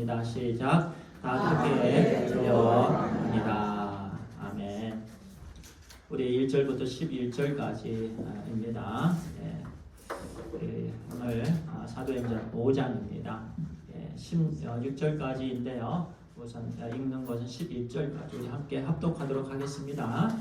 하겠습니다. 시작. 다 크게 두려워합니다. 아멘. 우리 1절부터 11절까지입니다. 오늘 사도행전 5장입니다. 16절까지인데요. 우선 읽는 것은 11절까지 우리 함께 합독하도록 하겠습니다.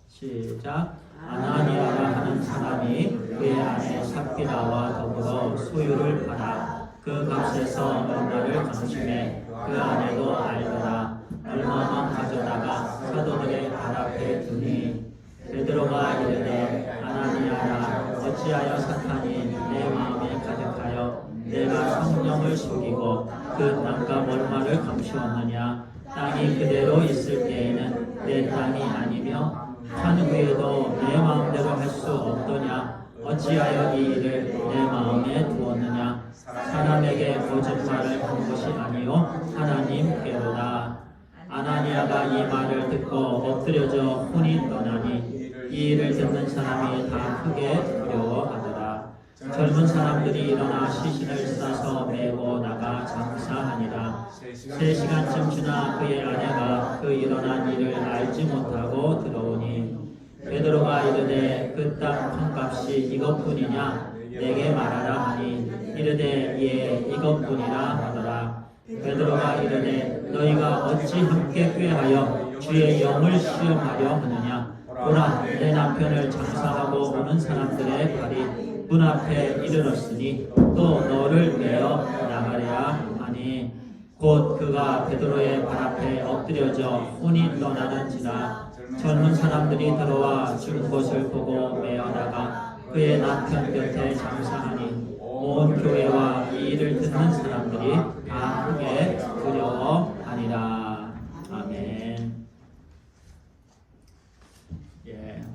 시작. 아나니아라 하는 사람이 그의 아내 삽비라와 더불어 소유를 받아 그 값에서 얼마를 감춤해 그 아내도 알더라. 얼마만 가져다가 사도들의 발 앞에 두니 베드로가 이르되 아나니아라 어찌하여 사탄이 내 마음에 가득하여 내가 성령을 속이고 그 땅값 얼마를 감추었느냐. 땅이 그대로 있을 때에는 내 땅이 아니며 한 후에도 내 마음대로 할 수 없더냐. 어찌하여 이 일을 내 마음에 두었느냐. 사람에게 거짓말을 한 것이 아니요 하나님께로다. 아나니아가 이 말을 듣고 엎드려져 혼이 떠나니 이 일을 듣는 사람이 다 크게 두려워하더라. 젊은 사람들이 일어나 시신을 싸서 메고 나가 장사하니라. 3시간쯤 지나 그의 아내가 그 일어난 일을 알지 못하고 들어오니 베드로가 이르되 그 땅 판값이 이것뿐이냐 내게 말하라 하니 이르되 예 이것뿐이라 하더라. 베드로가 이르되 너희가 어찌 함께 꾀하여 주의 영을 시험하려 하느냐. 보라 내 남편을 장사하고 오는 사람들의 발이 문 앞에 이르렀으니 또 너를 메어 나가랴 하니 곧 그가 베드로의 발 앞에 엎드려져 혼이 떠나는지라. 젊은 사람들이 들어와 죽은 것을 보고 메어다가 그의 남편 곁에 장사하니 온 교회와 이 일을 듣는 사람들이 다 크게 두려워하니라. 아멘.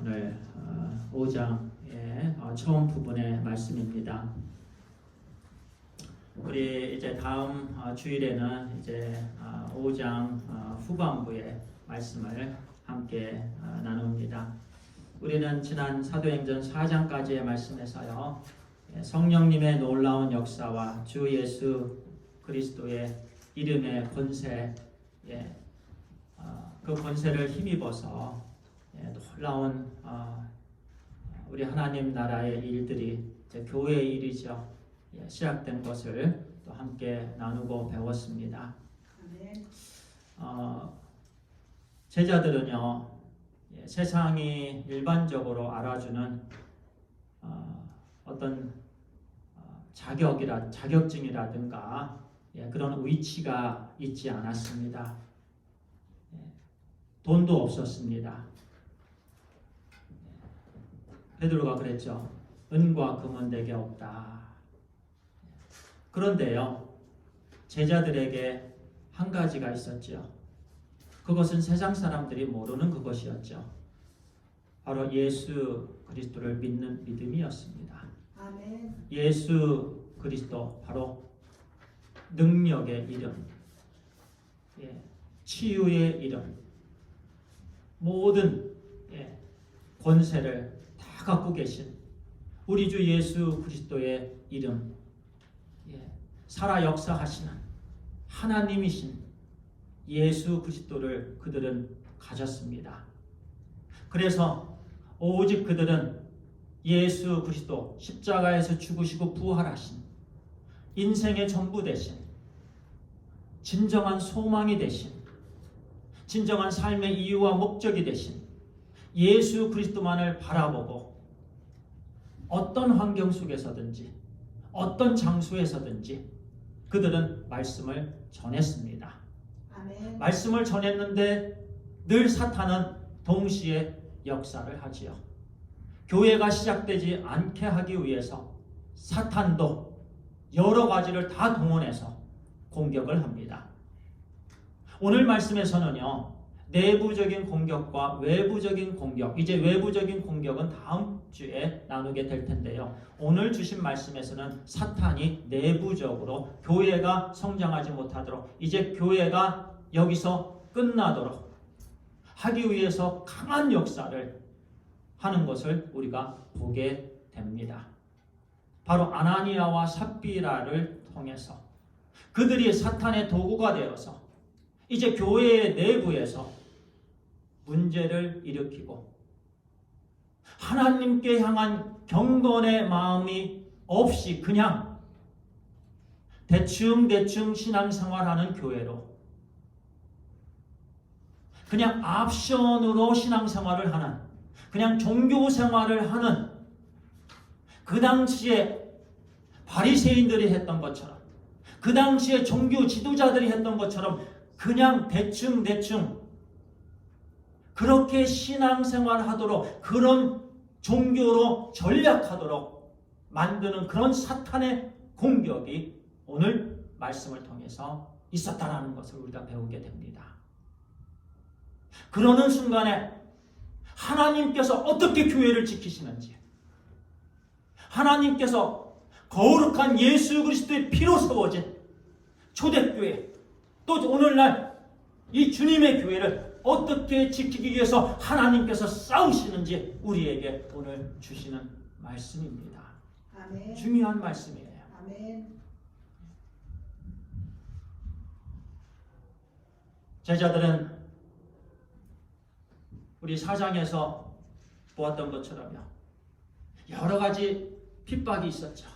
오늘 5장 처음 부분의 말씀입니다. 우리 이제 다음 주일에는 이제 5장 후반부의 말씀을 함께 나눕니다. 우리는 지난 사도행전 4장까지의 말씀에서요, 성령님의 놀라운 역사와 주 예수 그리스도의 이름의 권세, 그 권세를 힘입어서 놀라운 우리 하나님 나라의 일들이 이제 교회의 일이죠. 시작된 것을 또 함께 나누고 배웠습니다. 제자들은요, 세상이 일반적으로 알아주는 어떤 자격증이라든가 그런 위치가 있지 않았습니다. 돈도 없었습니다. 베드로가 그랬죠. 은과 금은 내게 없다. 그런데요, 제자들에게 한 가지가 있었죠. 그것은 세상 사람들이 모르는 그것이었죠. 바로 예수 그리스도를 믿는 믿음이었습니다. 아멘. 예수 그리스도 바로 능력의 이름, 치유의 이름, 모든 권세를 다 갖고 계신 우리 주 예수 그리스도의 이름, 살아 역사하시는 하나님이신 예수 그리스도를 그들은 가졌습니다. 그래서 오직 그들은 예수 그리스도 십자가에서 죽으시고 부활하신 인생의 전부 되신 진정한 소망이 되신 진정한 삶의 이유와 목적이 되신 예수 그리스도만을 바라보고 어떤 환경 속에서든지 어떤 장소에서든지 그들은 말씀을 전했습니다. 아멘. 말씀을 전했는데 늘 사탄은 동시에 역사를 하지요. 교회가 시작되지 않게 하기 위해서 사탄도 여러 가지를 다 동원해서 공격을 합니다. 오늘 말씀에서는요, 내부적인 공격과 외부적인 공격, 이제 외부적인 공격은 다음 주에 나누게 될 텐데요. 오늘 주신 말씀에서는 사탄이 내부적으로 교회가 성장하지 못하도록, 이제 교회가 여기서 끝나도록 하기 위해서 강한 역사를 하는 것을 우리가 보게 됩니다. 바로 아나니아와 삽비라를 통해서 그들이 사탄의 도구가 되어서 이제 교회의 내부에서 문제를 일으키고 하나님께 향한 경건의 마음이 없이 그냥 대충 신앙생활하는 교회로, 그냥 옵션으로 신앙생활을 하는, 그냥 종교생활을 하는, 그 당시에 바리새인들이 했던 것처럼, 그 당시에 종교 지도자들이 했던 것처럼 그냥 대충 그렇게 신앙생활하도록, 그런 종교로 전략하도록 만드는 그런 사탄의 공격이 오늘 말씀을 통해서 있었다라는 것을 우리가 배우게 됩니다. 그러는 순간에 하나님께서 어떻게 교회를 지키시는지, 하나님께서 거룩한 예수 그리스도의 피로 세워진 초대교회, 또 오늘날 이 주님의 교회를 어떻게 지키기 위해서 하나님께서 싸우시는지 우리에게 오늘 주시는 말씀입니다. 아멘. 중요한 말씀이에요. 아멘. 제자들은 우리 4장에서 보았던 것처럼요, 여러 가지 핍박이 있었죠.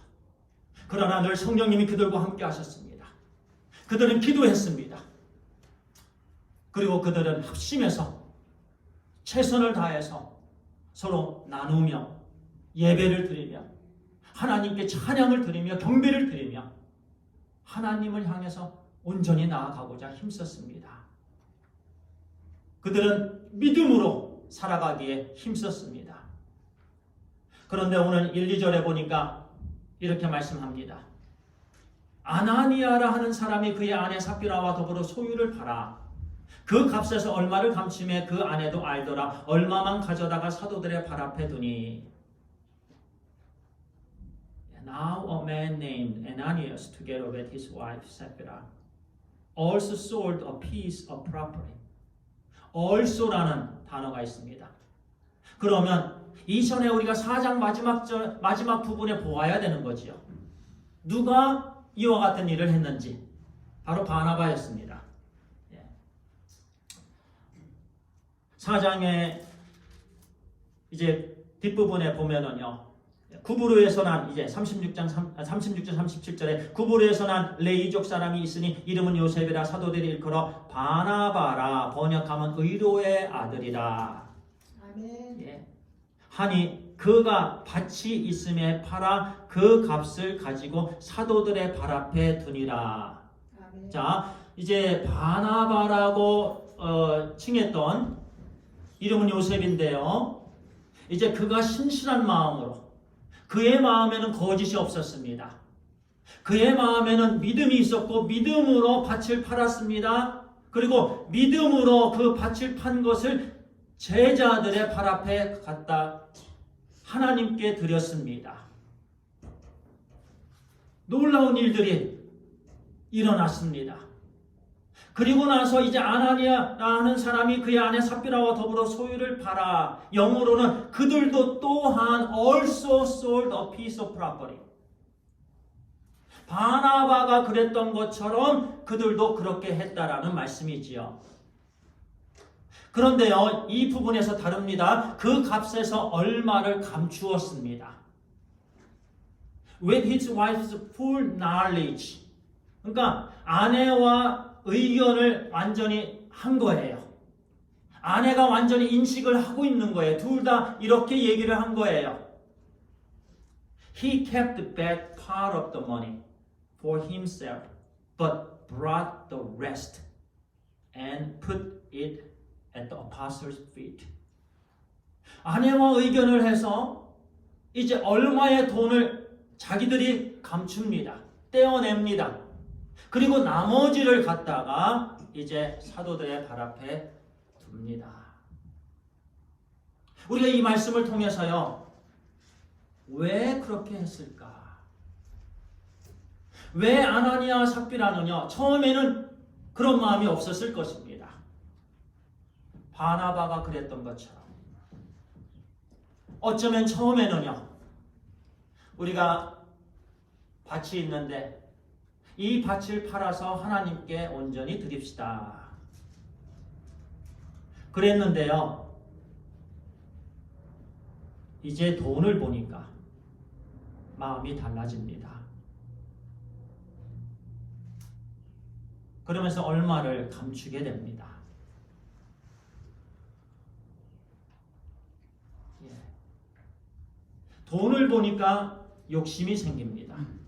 그러나 늘 성령님이 그들과 함께 하셨습니다. 그들은 기도했습니다. 그리고 그들은 합심해서 최선을 다해서 서로 나누며 예배를 드리며 하나님께 찬양을 드리며 경배를 드리며 하나님을 향해서 온전히 나아가고자 힘썼습니다. 그들은 믿음으로 살아가기에 힘썼습니다. 그런데 오늘 1, 2절에 보니까 이렇게 말씀합니다. 아나니아라 하는 사람이 그의 아내 삽비라와 더불어 소유를 팔아 그 값에서 얼마를 감추매 그 아내도 알더라. 얼마만 가져다가 사도들의 발 앞에 두니. Now a man named Ananias together with his wife Sapphira also sold a piece of property. also라는 단어가 있습니다. 그러면 이전에 우리가 4장 마지막 부분에 보아야 되는 거지요. 누가 이와 같은 일을 했는지 바로 바나바였습니다. 4장의 이제 뒷부분에 보면은요, 구브로에서 난 이제 36장 37절에 구브로에서 난 레이족 사람이 있으니 이름은 요셉이라 사도들이 일컬어 바나바라, 번역하면 의로의 아들이라. 아멘. 예. 하니 그가 밭이 있음에 팔아 그 값을 가지고 사도들의 발 앞에 두니라. 아멘. 자, 이제 바나바라고 칭했던 이름은 요셉인데요, 이제 그가 신실한 마음으로, 그의 마음에는 거짓이 없었습니다. 그의 마음에는 믿음이 있었고 믿음으로 밭을 팔았습니다. 그리고 믿음으로 그 밭을 판 것을 제자들의 발 앞에 갖다 하나님께 드렸습니다. 놀라운 일들이 일어났습니다. 그리고 나서 이제 아나니아라는 사람이 그의 아내 삽비라와 더불어 소유를 팔아, 영어로는 그들도 또한 also sold a piece of property. 바나바가 그랬던 것처럼 그들도 그렇게 했다라는 말씀이지요. 그런데요, 이 부분에서 다릅니다. 그 값에서 얼마를 감추었습니다. With his wife's full knowledge. 그러니까 아내와 의견을 완전히 한 거예요. 아내가 완전히 인식을 하고 있는 거예요. 둘 다 이렇게 얘기를 한 거예요. He kept back part of the money for himself, but brought the rest and put it at the apostles' feet. 아내와 의견을 해서 이제 얼마의 돈을 자기들이 감춥니다. 떼어냅니다. 그리고 나머지를 갖다가 이제 사도들의 발 앞에 둡니다. 우리가 이 말씀을 통해서요, 왜 그렇게 했을까? 왜 아나니아 삽비라는요, 처음에는 그런 마음이 없었을 것입니다. 바나바가 그랬던 것처럼. 어쩌면 처음에는요, 우리가 밭이 있는데 이 밭을 팔아서 하나님께 온전히 드립시다. 그랬는데요. 이제 돈을 보니까 마음이 달라집니다. 그러면서 얼마를 감추게 됩니다. 돈을 보니까 욕심이 생깁니다.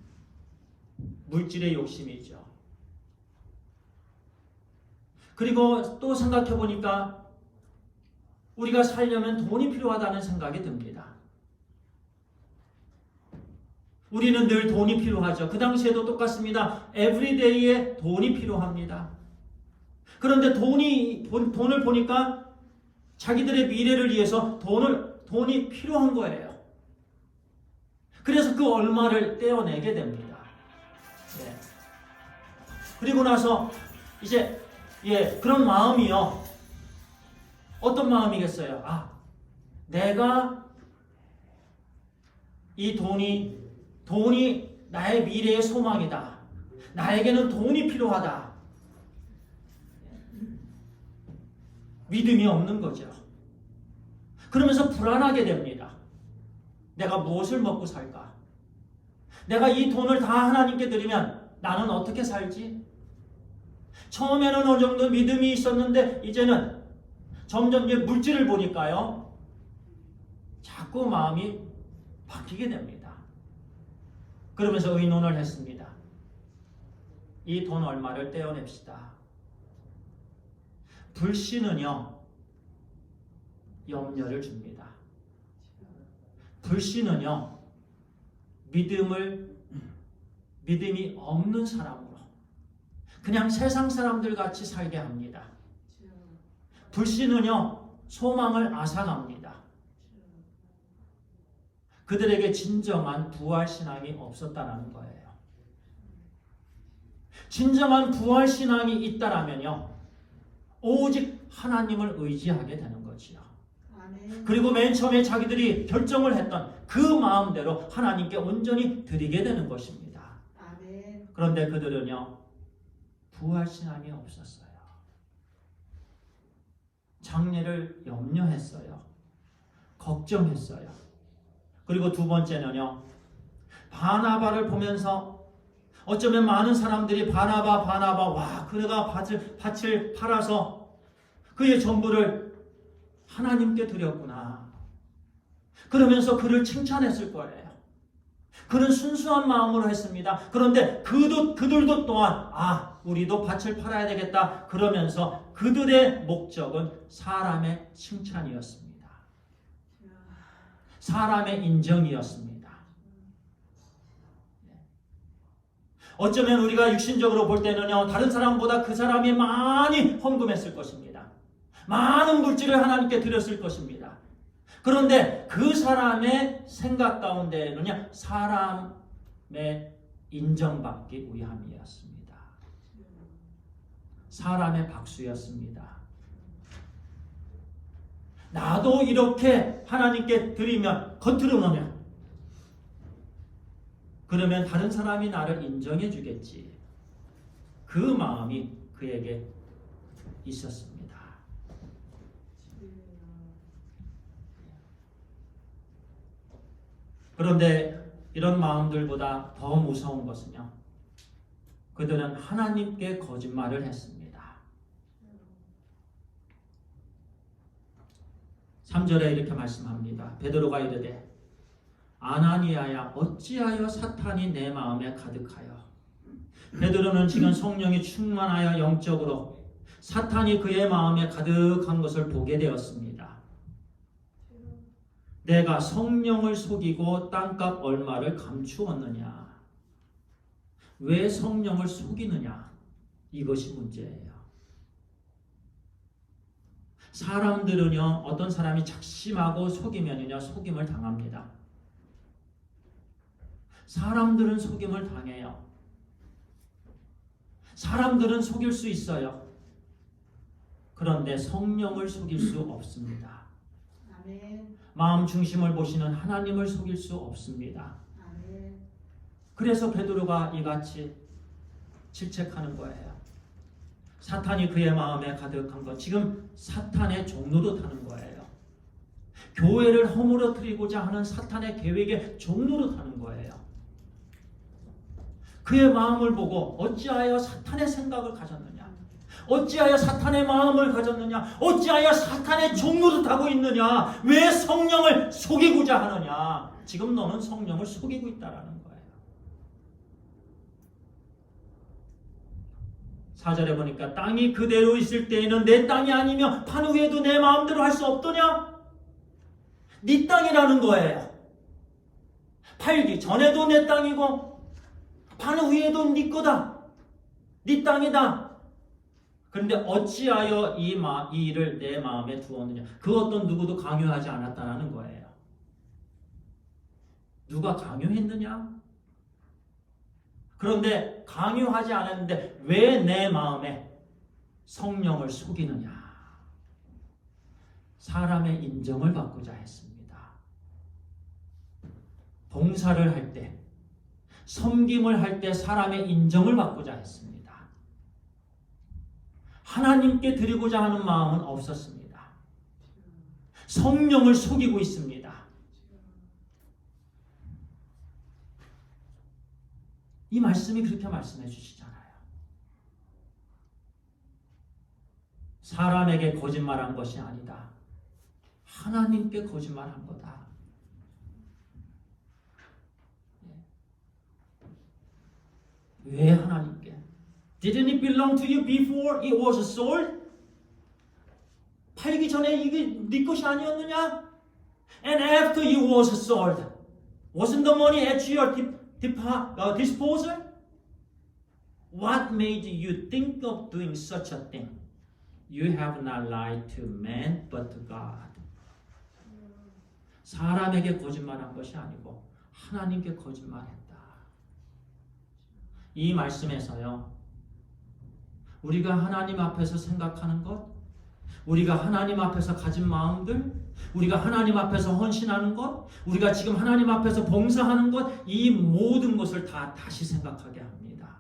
물질의 욕심이죠. 그리고 또 생각해 보니까 우리가 살려면 돈이 필요하다는 생각이 듭니다. 우리는 늘 돈이 필요하죠. 그 당시에도 똑같습니다. 에브리데이에 돈이 필요합니다. 그런데 돈을 보니까 자기들의 미래를 위해서 돈이 필요한 거예요. 그래서 그 얼마를 떼어내게 됩니다. 예. 그리고 나서 이제 그런 마음이요. 어떤 마음이겠어요? 내가 이 돈이 나의 미래의 소망이다. 나에게는 돈이 필요하다. 믿음이 없는 거죠. 그러면서 불안하게 됩니다. 내가 무엇을 먹고 살까? 내가 이 돈을 다 하나님께 드리면 나는 어떻게 살지? 처음에는 어느 정도 믿음이 있었는데 이제는 점점 물질을 보니까요. 자꾸 마음이 바뀌게 됩니다. 그러면서 의논을 했습니다. 이 돈 얼마를 떼어냅시다. 불신은요. 염려를 줍니다. 불신은요. 믿음이 없는 사람으로 그냥 세상 사람들 같이 살게 합니다. 불신은요. 소망을 앗아갑니다. 그들에게 진정한 부활신앙이 없었다는 거예요. 진정한 부활신앙이 있다라면요. 오직 하나님을 의지하게 되는 거지요. 그리고 맨 처음에 자기들이 결정을 했던 그 마음대로 하나님께 온전히 드리게 되는 것입니다. 그런데 그들은요. 부활신앙이 없었어요. 장래를 염려했어요. 걱정했어요. 그리고 두 번째는요. 바나바를 보면서 어쩌면 많은 사람들이 바나바 와 그가 밭을 팔아서 그의 전부를 하나님께 드렸구나. 그러면서 그를 칭찬했을 거예요. 그는 순수한 마음으로 했습니다. 그런데 그들도 또한 우리도 밭을 팔아야 되겠다. 그러면서 그들의 목적은 사람의 칭찬이었습니다. 사람의 인정이었습니다. 어쩌면 우리가 육신적으로 볼 때는요. 다른 사람보다 그 사람이 많이 헌금했을 것입니다. 많은 물질을 하나님께 드렸을 것입니다. 그런데 그 사람의 생각 가운데는요. 사람의 인정받기 위함이었습니다. 사람의 박수였습니다. 나도 이렇게 하나님께 드리면 겉으로 놓으면 그러면 다른 사람이 나를 인정해 주겠지. 그 마음이 그에게 있었습니다. 그런데 이런 마음들보다 더 무서운 것은요. 그들은 하나님께 거짓말을 했습니다. 3절에 이렇게 말씀합니다. 베드로가 이르되 아나니아야 어찌하여 사탄이 내 마음에 가득하여. 베드로는 지금 성령이 충만하여 영적으로 사탄이 그의 마음에 가득한 것을 보게 되었습니다. 내가 성령을 속이고 땅값 얼마를 감추었느냐. 왜 성령을 속이느냐. 이것이 문제예요. 사람들은요. 어떤 사람이 작심하고 속이면요. 속임을 당합니다. 사람들은 속임을 당해요. 사람들은 속일 수 있어요. 그런데 성령을 속일 수 없습니다. 아멘. 마음 중심을 보시는 하나님을 속일 수 없습니다. 아멘. 그래서 베드로가 이같이 질책하는 거예요. 사탄이 그의 마음에 가득한 것, 지금 사탄의 종로도 타는 거예요. 교회를 허물어뜨리고자 하는 사탄의 계획에 종로로 타는 거예요. 그의 마음을 보고 어찌하여 사탄의 생각을 가졌느냐, 어찌하여 사탄의 마음을 가졌느냐, 어찌하여 사탄의 종로를 타고 있느냐, 왜 성령을 속이고자 하느냐. 지금 너는 성령을 속이고 있다라는 거예요. 4절에 보니까 땅이 그대로 있을 때에는 내 땅이 아니며 판 후에도 내 마음대로 할 수 없더냐. 네 땅이라는 거예요. 팔기 전에도 내 땅이고 판 후에도 네 거다. 네 땅이다. 그런데 어찌하여 이 일을 내 마음에 두었느냐. 그 어떤 누구도 강요하지 않았다는 거예요. 누가 강요했느냐? 그런데 강요하지 않았는데 왜 내 마음에 성령을 속이느냐? 사람의 인정을 받고자 했습니다. 봉사를 할 때, 섬김을 할 때 사람의 인정을 받고자 했습니다. 하나님께 드리고자 하는 마음은 없었습니다. 성령을 속이고 있습니다. 이 말씀이 그렇게 말씀해 주시잖아요. 사람에게 거짓말한 것이 아니다. 하나님께 거짓말한 거다. 왜 하나님께? Didn't it belong to you before it was sold? 팔기 전에 이게 네 것이 아니었느냐? And after it was sold, wasn't the money at your disposal? What made you think of doing such a thing? You have not lied to man but to God. 사람에게 거짓말한 것이 아니고 하나님께 거짓말했다. 이 말씀에서요, 우리가 하나님 앞에서 생각하는 것, 우리가 하나님 앞에서 가진 마음들, 우리가 하나님 앞에서 헌신하는 것, 우리가 지금 하나님 앞에서 봉사하는 것, 이 모든 것을 다시 생각하게 합니다.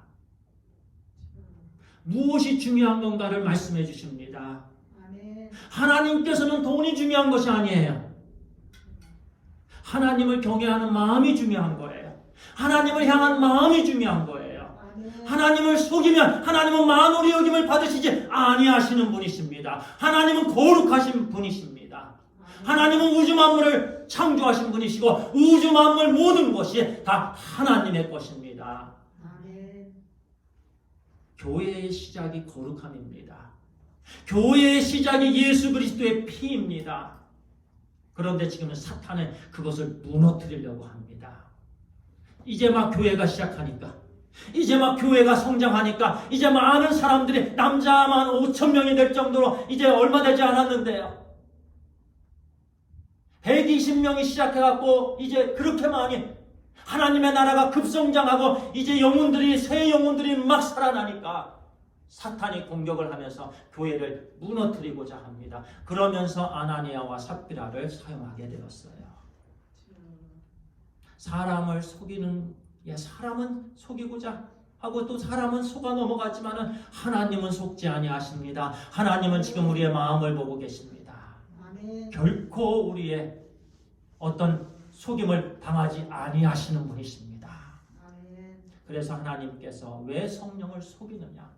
무엇이 중요한 건가를 말씀해 주십니다. 하나님께서는 돈이 중요한 것이 아니에요. 하나님을 경외하는 마음이 중요한 거예요. 하나님을 향한 마음이 중요한 거예요. 하나님을 속이면 하나님은 만홀의 여김을 받으시지 아니하시는 분이십니다. 하나님은 거룩하신 분이십니다. 하나님은 우주 만물을 창조하신 분이시고 우주 만물 모든 것이 다 하나님의 것입니다. 교회의 시작이 거룩함입니다. 교회의 시작이 예수 그리스도의 피입니다. 그런데 지금은 사탄은 그것을 무너뜨리려고 합니다. 이제 막 교회가 시작하니까, 이제 막 교회가 성장하니까, 이제 많은 사람들이 남자만 5,000명이 될 정도로 이제 얼마 되지 않았는데요. 120명이 시작해갖고 이제 그렇게 많이 하나님의 나라가 급성장하고 이제 영혼들이, 새 영혼들이 막 살아나니까 사탄이 공격을 하면서 교회를 무너뜨리고자 합니다. 그러면서 아나니아와 삽비라를 사용하게 되었어요. 사람을 속이는, 사람은 속이고자 하고 또 사람은 속아 넘어가지만은 하나님은 속지 아니하십니다. 하나님은 지금 우리의 마음을 보고 계십니다. 아멘. 결코 우리의 어떤 속임을 당하지 아니하시는 분이십니다. 아멘. 그래서 하나님께서 왜 성령을 속이느냐?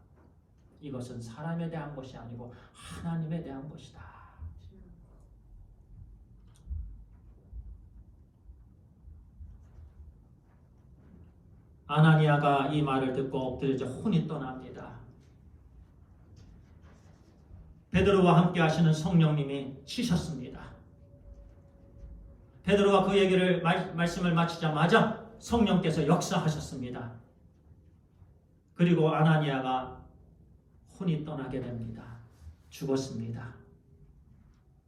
이것은 사람에 대한 것이 아니고 하나님에 대한 것이다. 아나니아가 이 말을 듣고 엎드려져 혼이 떠납니다. 베드로와 함께 하시는 성령님이 치셨습니다. 베드로가 그 얘기를 말씀을 마치자마자 성령께서 역사하셨습니다. 그리고 아나니아가 혼이 떠나게 됩니다. 죽었습니다.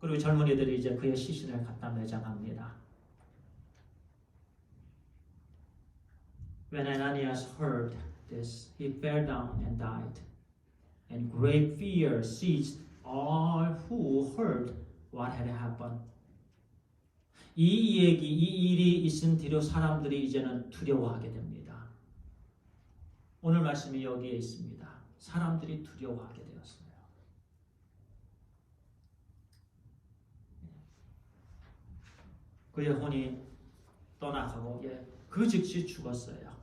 그리고 젊은이들이 이제 그의 시신을 갖다 매장합니다. When Ananias heard this, he fell down and died. And great fear seized all who heard what had happened. 이 얘기, 이 일이 있은 뒤로 사람들이 이제는 두려워하게 됩니다. 오늘 말씀이 여기에 있습니다. 사람들이 두려워하게 되었어요. 그의 혼이 떠나가고 그 즉시 죽었어요.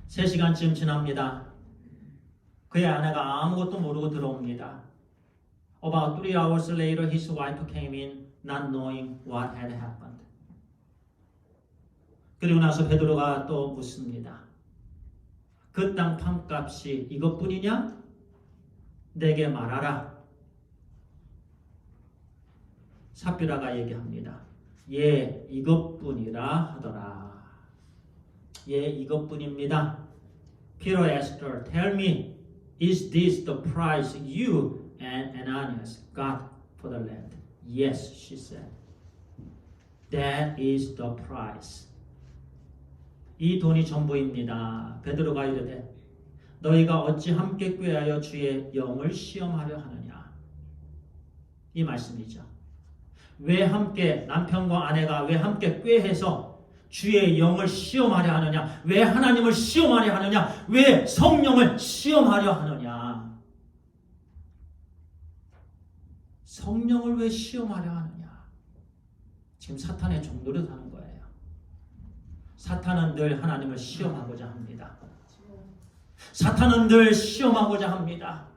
3시간쯤 지납니다. 그의 아내가 아무것도 모르고 들어옵니다. About 3 hours later, his wife came in, not knowing what had happened. 그리고 나서 베드로가 또 묻습니다. 그 땅 판값이 이것뿐이냐? 내게 말하라. 삽비라가 얘기합니다. 예, 이것뿐이라 하더라. 예, 이것뿐입니다. Peter asked her, Tell me, is this the price you and Ananias got for the land? Yes, she said. That is the price. 이 돈이 전부입니다. 베드로가 이르되 너희가 어찌 함께 꾀하여 주의 영을 시험하려 하느냐. 이 말씀이죠. 왜 함께 남편과 아내가 왜 함께 꾀해서 주의 영을 시험하려 하느냐? 왜 하나님을 시험하려 하느냐? 왜 성령을 시험하려 하느냐? 성령을 왜 시험하려 하느냐? 지금 사탄의 종노릇 하는 거예요. 사탄은 늘 하나님을 시험하고자 합니다. 사탄은 늘 시험하고자 합니다.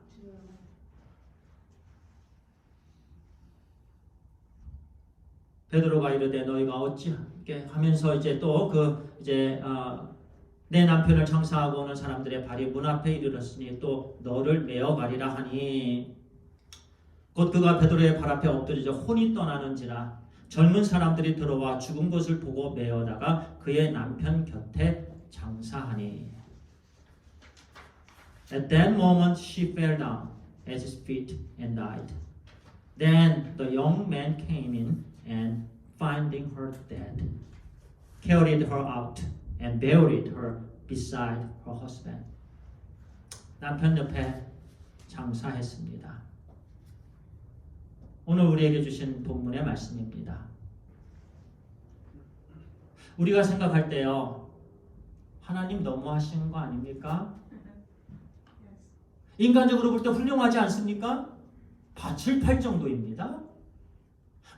베드로가 이르되 너희가 어찌 함께 하면서 이제 또 내 남편을 장사하고 오는 사람들의 발이 문 앞에 이르렀으니 또 너를 메어 가리라 하니 곧 그가 베드로의 발 앞에 엎드리자 혼이 떠나는지라 젊은 사람들이 들어와 죽은 것을 보고 메어다가 그의 남편 곁에 장사하니 At that moment she fell down at his feet and died. Then the young man came in and finding her dead, carried her out and buried her beside her husband. 남편 옆에 장사했습니다. 오늘 우리에게 주신 본문의 말씀입니다. 우리가 생각할 때요, 하나님 너무하신 거 아닙니까? 인간적으로 볼 때 훌륭하지 않습니까? 밭을 팔 정도입니다.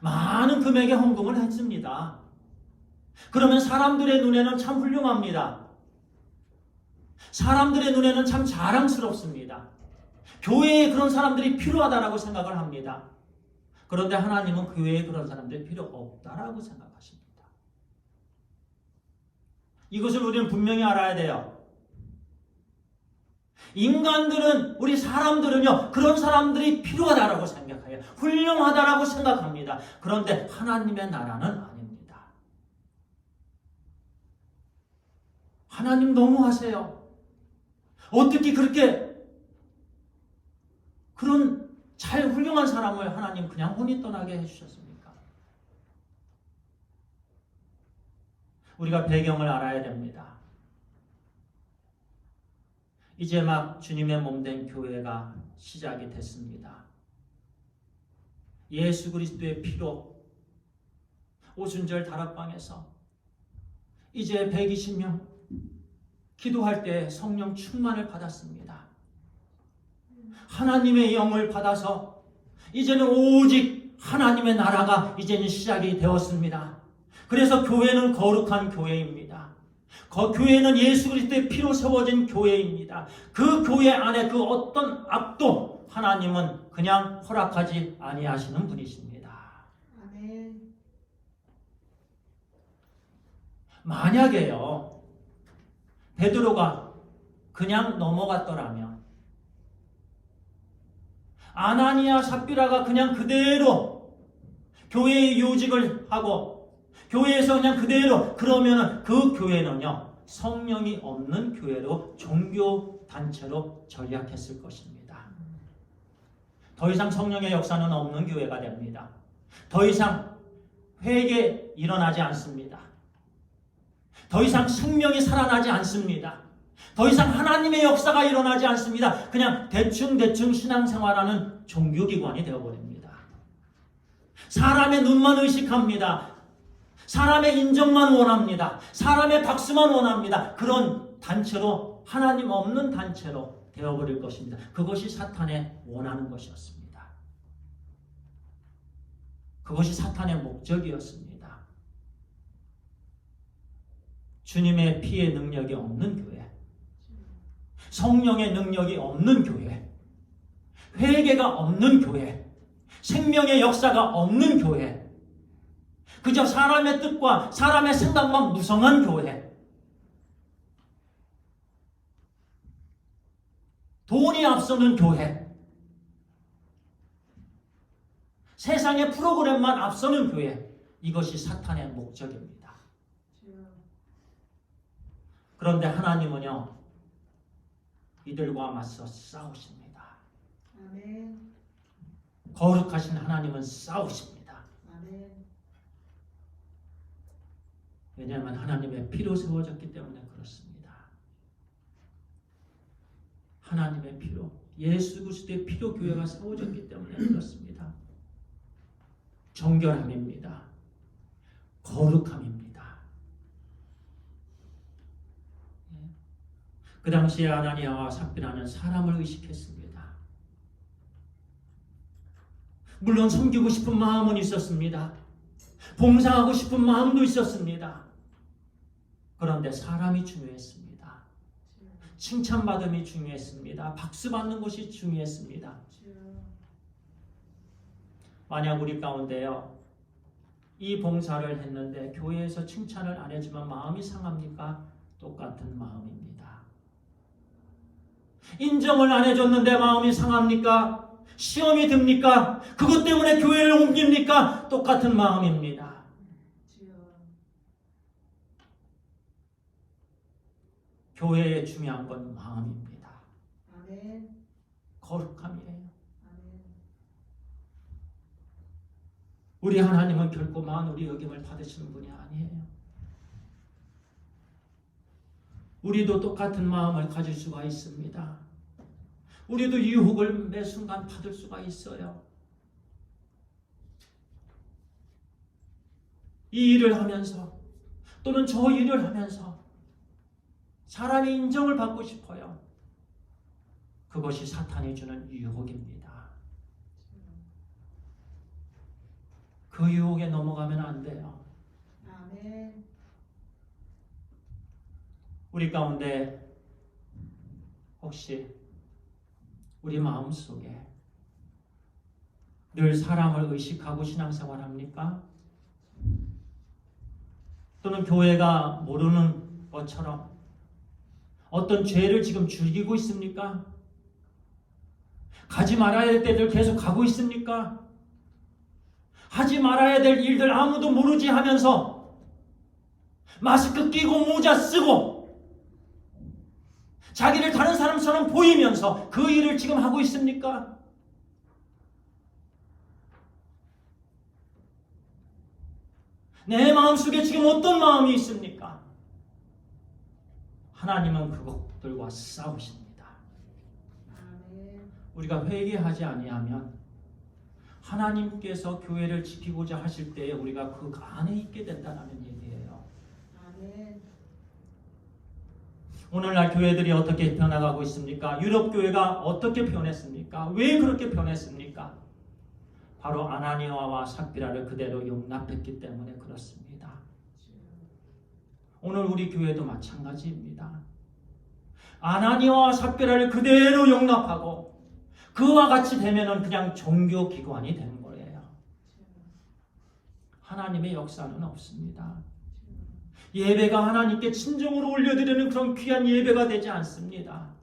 많은 금액의 헌금을 했습니다. 그러면 사람들의 눈에는 참 훌륭합니다. 사람들의 눈에는 참 자랑스럽습니다. 교회에 그런 사람들이 필요하다라고 생각을 합니다. 그런데 하나님은 교회에 그런 사람들이 필요 없다라고 생각하십니다. 이것을 우리는 분명히 알아야 돼요. 인간들은, 우리 사람들은요, 그런 사람들이 필요하다라고 생각해요. 훌륭하다라고 생각합니다. 그런데 하나님의 나라는 아닙니다. 하나님 너무하세요. 어떻게 그렇게 그런 잘 훌륭한 사람을 하나님 그냥 혼이 떠나게 해주셨습니까? 우리가 배경을 알아야 됩니다. 이제 막 주님의 몸된 교회가 시작이 됐습니다. 예수 그리스도의 피로 오순절 다락방에서 이제 120명 기도할 때 성령 충만을 받았습니다. 하나님의 영을 받아서 이제는 오직 하나님의 나라가 이제는 시작이 되었습니다. 그래서 교회는 거룩한 교회입니다. 교회는 예수 그리스도의 피로 세워진 교회입니다. 그 교회 안에 그 어떤 악도 하나님은 그냥 허락하지 아니하시는 분이십니다. 아멘. 만약에요, 베드로가 그냥 넘어갔더라면, 아나니아 삽비라가 그냥 그대로 교회의 요직을 하고 교회에서 그냥 그대로, 그러면 그 교회는요, 성령이 없는 교회로, 종교 단체로 전락했을 것입니다. 더 이상 성령의 역사는 없는 교회가 됩니다. 더 이상 회개 일어나지 않습니다. 더 이상 생명이 살아나지 않습니다. 더 이상 하나님의 역사가 일어나지 않습니다. 그냥 대충 신앙생활하는 종교기관이 되어버립니다. 사람의 눈만 의식합니다. 사람의 인정만 원합니다. 사람의 박수만 원합니다. 그런 단체로, 하나님 없는 단체로 되어버릴 것입니다. 그것이 사탄의 원하는 것이었습니다. 그것이 사탄의 목적이었습니다. 주님의 피의 능력이 없는 교회, 성령의 능력이 없는 교회, 회개가 없는 교회, 생명의 역사가 없는 교회, 그저 사람의 뜻과 사람의 생각만 무성한 교회, 돈이 앞서는 교회, 세상의 프로그램만 앞서는 교회, 이것이 사탄의 목적입니다. 그런데 하나님은요, 이들과 맞서 싸우십니다. 아멘. 거룩하신 하나님은 싸우십니다. 아멘. 왜냐하면 하나님의 피로 세워졌기 때문에 그렇습니다. 하나님의 피로, 예수 그리스도의 피로 교회가 세워졌기 때문에 그렇습니다. 정결함입니다. 거룩함입니다. 그 당시에 아나니아와 삽비라는 사람을 의식했습니다. 물론 섬기고 싶은 마음은 있었습니다. 봉사하고 싶은 마음도 있었습니다. 그런데 사람이 중요했습니다. 칭찬받음이 중요했습니다. 박수받는 것이 중요했습니다. 만약 우리 가운데요, 이 봉사를 했는데 교회에서 칭찬을 안 해주면 마음이 상합니까? 똑같은 마음입니다. 인정을 안 해줬는데 마음이 상합니까? 시험이 듭니까? 그것 때문에 교회를 옮깁니까? 똑같은 마음입니다. 교회에 중요한 건 마음입니다. 아멘. 거룩함이에요. 아멘. 우리 하나님은 결코 만우리 여김을 받으시는 분이 아니에요. 우리도 똑같은 마음을 가질 수가 있습니다. 우리도 유혹을 매 순간 받을 수가 있어요. 이 일을 하면서 또는 저 일을 하면서 사람의 인정을 받고 싶어요. 그것이 사탄이 주는 유혹입니다. 그 유혹에 넘어가면 안 돼요. 아멘. 우리 가운데 혹시 우리 마음속에 늘 사람을 의식하고 신앙생활합니까? 또는 교회가 모르는 것처럼 어떤 죄를 지금 즐기고 있습니까? 가지 말아야 될 때들 계속 가고 있습니까? 하지 말아야 될 일들 아무도 모르지 하면서 마스크 끼고 모자 쓰고 자기를 다른 사람처럼 보이면서 그 일을 지금 하고 있습니까? 내 마음속에 지금 어떤 마음이 있습니까? 하나님은 그것들과 싸우십니다. 아멘. 우리가 회개하지 아니하면 하나님께서 교회를 지키고자 하실 때에 우리가 그 안에 있게 된다는 얘기예요. 아멘. 오늘날 교회들이 어떻게 변화가고 있습니까? 유럽 교회가 어떻게 변했습니까? 왜 그렇게 변했습니까? 바로 아나니아와 삽비라를 그대로 용납했기 때문에 그렇습니다. 오늘 우리 교회도 마찬가지입니다. 아나니아와 삽비라를 그대로 용납하고 그와 같이 되면은 그냥 종교기관이 되는 거예요. 하나님의 역사는 없습니다. 예배가 하나님께 진정으로 올려드리는 그런 귀한 예배가 되지 않습니다.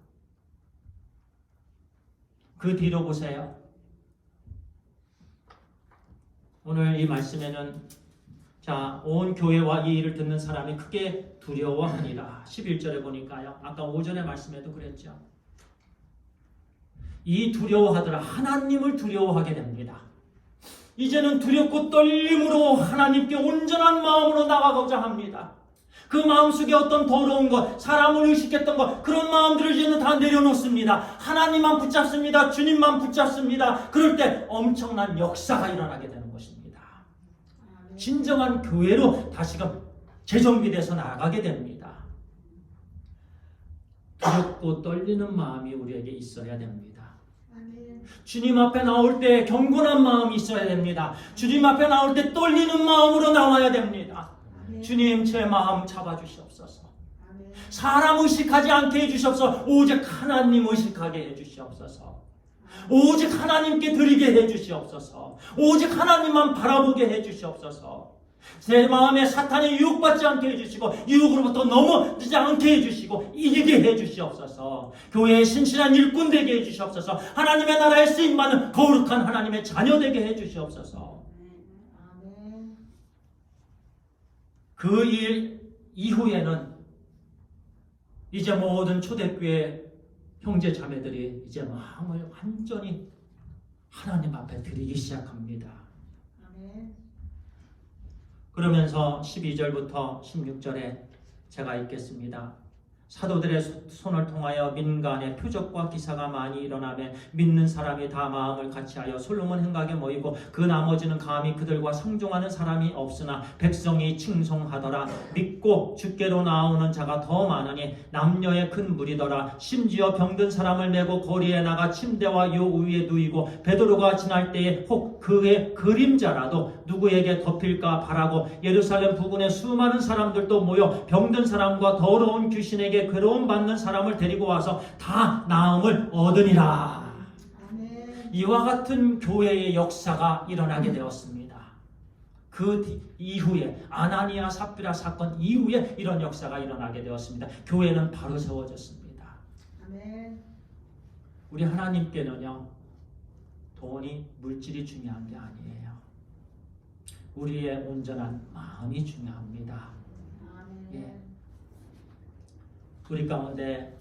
그 뒤로 보세요. 오늘 이 말씀에는 온 교회와 이 일을 듣는 사람이 크게 두려워하니라. 11절에 보니까요. 아까 5절의 말씀에도 그랬죠. 이 두려워하더라. 하나님을 두려워하게 됩니다. 이제는 두렵고 떨림으로 하나님께 온전한 마음으로 나가고자 합니다. 그 마음속에 어떤 더러운 것, 사람을 의식했던 것, 그런 마음들을 이제는 다 내려놓습니다. 하나님만 붙잡습니다. 주님만 붙잡습니다. 그럴 때 엄청난 역사가 일어나게 되는 것입니다. 진정한 교회로 다시금 재정비돼서 나아가게 됩니다. 두렵고 떨리는 마음이 우리에게 있어야 됩니다. 아멘. 주님 앞에 나올 때 경건한 마음이 있어야 됩니다. 주님 앞에 나올 때 떨리는 마음으로 나와야 됩니다. 아멘. 주님, 제 마음 잡아주시옵소서. 아멘. 사람 의식하지 않게 해주시옵소서. 오직 하나님 의식하게 해주시옵소서. 오직 하나님께 드리게 해주시옵소서. 오직 하나님만 바라보게 해주시옵소서. 제 마음에 사탄의 유혹받지 않게 해주시고 유혹으로부터 넘어지지 않게 해주시고 이기게 해주시옵소서. 교회의 신실한 일꾼 되게 해주시옵소서. 하나님의 나라에 쓰임받는 거룩한 하나님의 자녀 되게 해주시옵소서. 아멘. 그 일 이후에는 이제 모든 초대교회 형제 자매들이 이제 마음을 완전히 하나님 앞에 드리기 시작합니다. 아멘. 그러면서 12절부터 16절에 제가 읽겠습니다. 사도들의 손을 통하여 민간의 표적과 기사가 많이 일어나며 믿는 사람이 다 마음을 같이하여 솔로몬 행각에 모이고 그 나머지는 감히 그들과 상종하는 사람이 없으나 백성이 칭송하더라. 믿고 주께로 나오는 자가 더 많으니 남녀의 큰 무리더라. 심지어 병든 사람을 메고 거리에 나가 침대와 요 위에 누이고 베드로가 지날 때에 혹 그의 그림자라도 누구에게 덮일까 바라고 예루살렘 부근에 수많은 사람들도 모여 병든 사람과 더러운 귀신에게 괴로움 받는 사람을 데리고 와서 다 나음을 얻으니라. 아멘. 이와 같은 교회의 역사가 일어나게 되었습니다. 그 이후에 아나니아 삽비라 사건 이후에 이런 역사가 일어나게 되었습니다. 교회는 바로 세워졌습니다. 아멘. 우리 하나님께는요, 돈이 물질이 중요한 게 아니에요. 우리의 온전한 마음이 중요합니다. 아멘. 예. 우리 가운데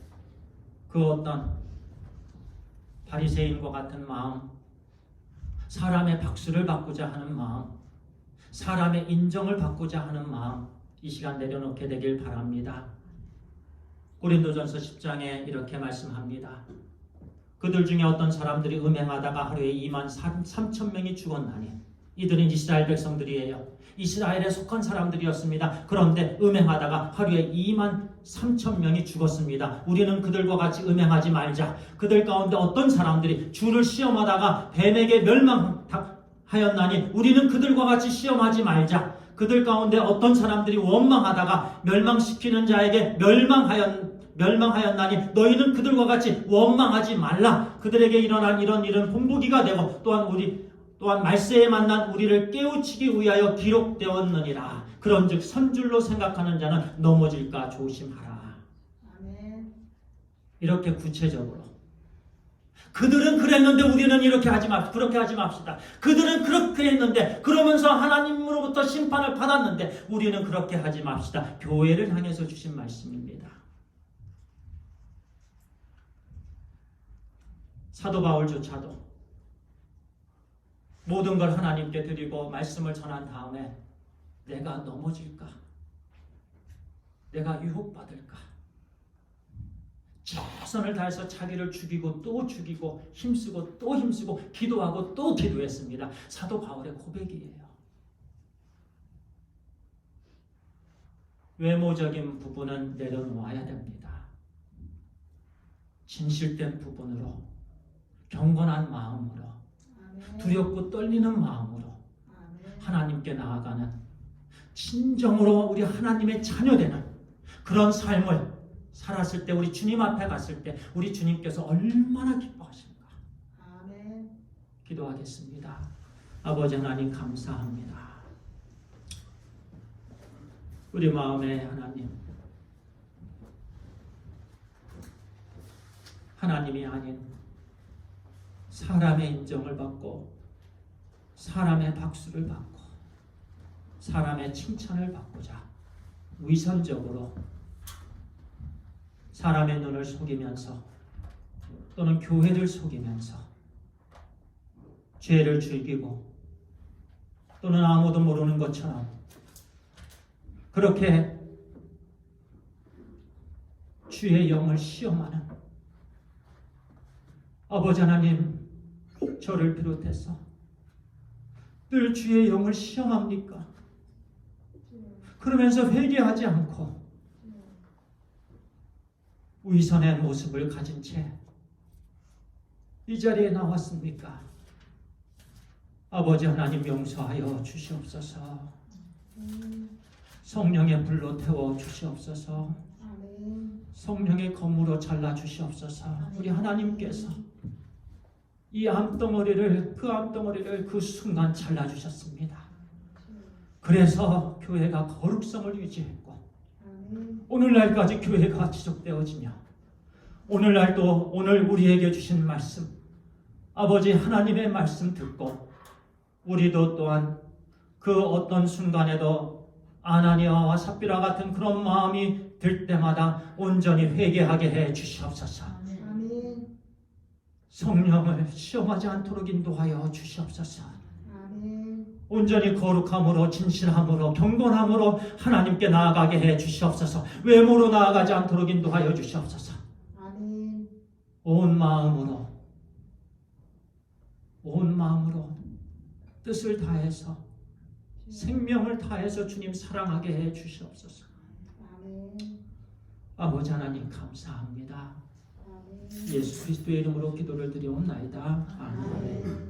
그 어떤 바리새인과 같은 마음, 사람의 박수를 받고자 하는 마음, 사람의 인정을 받고자 하는 마음, 이 시간 내려놓게 되길 바랍니다. 고린도전서 10장에 이렇게 말씀합니다. 그들 중에 어떤 사람들이 음행하다가 하루에 2만 3천 명이 죽었나니 이들은 이스라엘 백성들이에요. 이스라엘에 속한 사람들이었습니다. 그런데 음행하다가 하루에 2만 3천 명이 죽었습니다. 우리는 그들과 같이 음행하지 말자. 그들 가운데 어떤 사람들이 주를 시험하다가 뱀에게 멸망하였나니 우리는 그들과 같이 시험하지 말자. 그들 가운데 어떤 사람들이 원망하다가 멸망시키는 자에게 멸망하였나니 너희는 그들과 같이 원망하지 말라. 그들에게 일어난 이런 일은 본보기가 되고 또한 말세에 만난 우리를 깨우치기 위하여 기록되었느니라. 그런즉 선줄로 생각하는 자는 넘어질까 조심하라. 아멘. 이렇게 구체적으로 그들은 그랬는데 우리는 그렇게 하지 맙시다. 그들은 그렇게 했는데 그러면서 하나님으로부터 심판을 받았는데 우리는 그렇게 하지 맙시다. 교회를 향해서 주신 말씀입니다. 사도 바울조차도 모든 걸 하나님께 드리고 말씀을 전한 다음에 내가 넘어질까? 내가 유혹받을까? 최선을 다해서 자기를 죽이고 또 죽이고 힘쓰고 또 힘쓰고 기도하고 또 기도했습니다. 사도 바울의 고백이에요. 외모적인 부분은 내려놓아야 됩니다. 진실된 부분으로 경건한 마음으로 아멘. 두렵고 떨리는 마음으로 아멘. 하나님께 나아가는 진정으로 우리 하나님의 자녀되는 그런 삶을 살았을 때 우리 주님 앞에 갔을 때 우리 주님께서 얼마나 기뻐하실까. 아멘. 기도하겠습니다. 아버지 하나님 감사합니다. 우리 마음의 하나님이 아닌 사람의 인정을 받고 사람의 박수를 받고 사람의 칭찬을 받고자 위선적으로 사람의 눈을 속이면서 또는 교회를 속이면서 죄를 즐기고 또는 아무도 모르는 것처럼 그렇게 주의 영을 시험하는 아버지 하나님, 저를 비롯해서 늘 주의 영을 시험합니까? 그러면서 회개하지 않고 위선의 모습을 가진 채 이 자리에 나왔습니까? 아버지 하나님 용서하여 주시옵소서. 성령의 불로 태워 주시옵소서. 아멘. 성령의 검으로 잘라 주시옵소서. 우리 하나님께서 이 암덩어리를 그 순간 잘라 주셨습니다. 그래서 교회가 거룩성을 유지했고 아멘. 오늘날까지 교회가 지속되어지며 오늘날도 오늘 우리에게 주신 말씀 아버지 하나님의 말씀 듣고 우리도 또한 그 어떤 순간에도 아나니아와 삽비라 같은 그런 마음이 들 때마다 온전히 회개하게 해 주시옵소서. 아멘. 성령을 시험하지 않도록 인도하여 주시옵소서. 아멘. 온전히 거룩함으로 진실함으로 경건함으로 하나님께 나아가게 해 주시옵소서. 외모로 나아가지 않도록 인도하여 주시옵소서. 아멘. 온 마음으로 뜻을 다해서 생명을 다해서 주님 사랑하게 해 주시옵소서. 아멘. 아버지 하나님 감사합니다. 아멘. 예수 그리스도의 이름으로 기도를 드리옵나이다. 아멘. 아멘.